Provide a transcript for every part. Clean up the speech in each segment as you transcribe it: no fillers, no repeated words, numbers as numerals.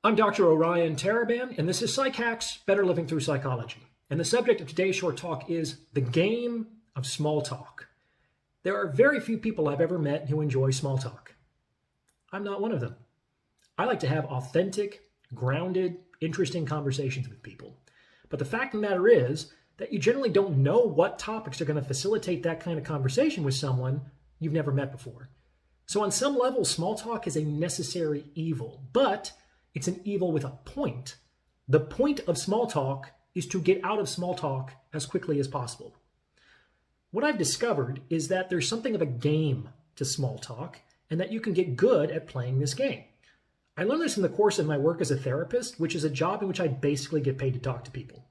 I'm Dr. Orion Taraban, and this is Psych Hacks, Better Living Through Psychology. And the subject of today's short talk is the game of small talk. There are very few people I've ever met who enjoy small talk. I'm not one of them. I like to have authentic, grounded, interesting conversations with people. But the fact of the matter is that you generally don't know what topics are going to facilitate that kind of conversation with someone you've never met before. So on some level, small talk is a necessary evil, but it's an evil with a point. The point of small talk is to get out of small talk as quickly as possible. What I've discovered is that there's something of a game to small talk and that you can get good at playing this game. I learned this in the course of my work as a therapist, which is a job in which I basically get paid to talk to people.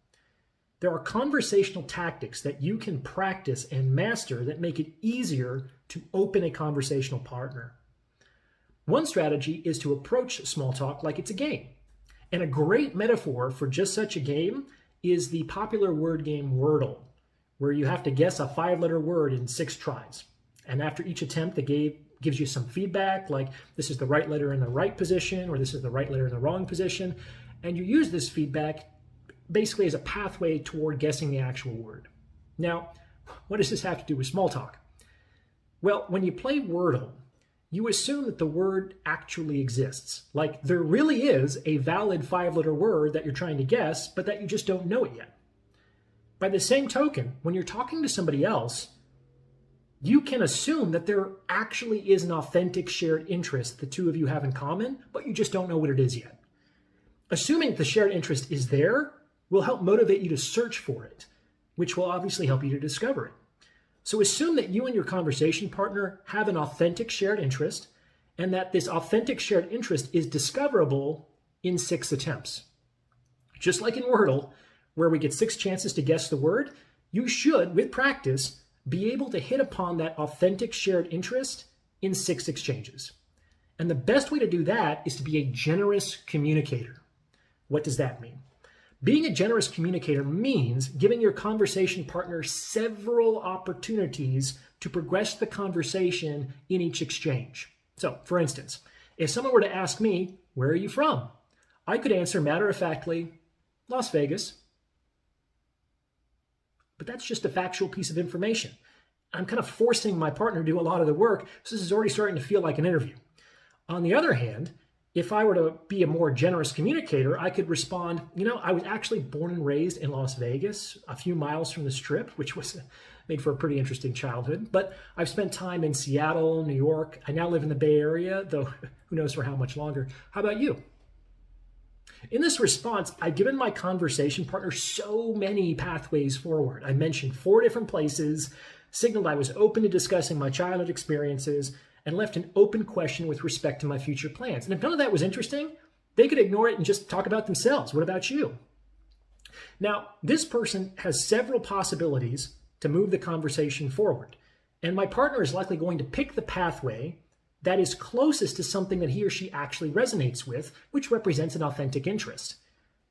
There are conversational tactics that you can practice and master that make it easier to open a conversational partner. One strategy is to approach small talk like it's a game. And a great metaphor for just such a game is the popular word game Wordle, where you have to guess a 5-letter word in 6 tries. And after each attempt, the game gives you some feedback, like this is the right letter in the right position, or this is the right letter in the wrong position. And you use this feedback basically as a pathway toward guessing the actual word. Now, what does this have to do with small talk? Well, when you play Wordle, you assume that the word actually exists. Like there really is a valid 5-letter word that you're trying to guess, but that you just don't know it yet. By the same token, when you're talking to somebody else, you can assume that there actually is an authentic shared interest the two of you have in common, but you just don't know what it is yet. Assuming the shared interest is there will help motivate you to search for it, which will obviously help you to discover it. So assume that you and your conversation partner have an authentic shared interest and that this authentic shared interest is discoverable in 6 attempts. Just like in Wordle, where we get 6 chances to guess the word, you should, with practice, be able to hit upon that authentic shared interest in 6 exchanges. And the best way to do that is to be a generous communicator. What does that mean? Being a generous communicator means giving your conversation partner several opportunities to progress the conversation in each exchange. So, for instance, if someone were to ask me, "Where are you from?" I could answer matter-of-factly, "Las Vegas." But that's just a factual piece of information. I'm kind of forcing my partner to do a lot of the work, so this is already starting to feel like an interview. On the other hand, if I were to be a more generous communicator, I could respond, I was actually born and raised in Las Vegas, a few miles from the Strip, which was made for a pretty interesting childhood. But I've spent time in Seattle, New York. I now live in the Bay Area, though who knows for how much longer. How about you? In this response, I've given my conversation partner so many pathways forward. I mentioned 4 different places, signaled I was open to discussing my childhood experiences, and left an open question with respect to my future plans. And if none of that was interesting, they could ignore it and just talk about themselves. What about you? Now, this person has several possibilities to move the conversation forward. And my partner is likely going to pick the pathway that is closest to something that he or she actually resonates with, which represents an authentic interest.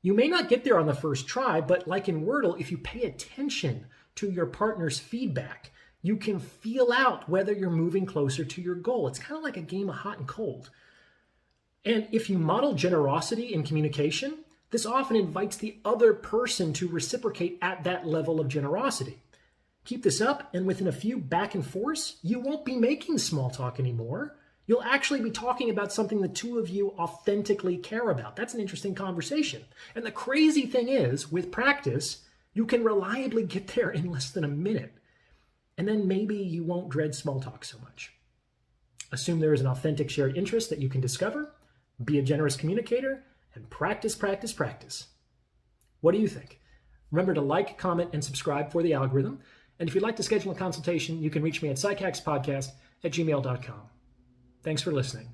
You may not get there on the first try, but like in Wordle, if you pay attention to your partner's feedback, you can feel out whether you're moving closer to your goal. It's kind of like a game of hot and cold. And if you model generosity in communication, this often invites the other person to reciprocate at that level of generosity. Keep this up, and within a few back and forths, you won't be making small talk anymore. You'll actually be talking about something the two of you authentically care about. That's an interesting conversation. And the crazy thing is, with practice, you can reliably get there in less than a minute. And then maybe you won't dread small talk so much. Assume there is an authentic shared interest that you can discover, be a generous communicator, and practice, practice, practice. What do you think? Remember to like, comment, and subscribe for the algorithm. And if you'd like to schedule a consultation, you can reach me at psychackspodcast@gmail.com. Thanks for listening.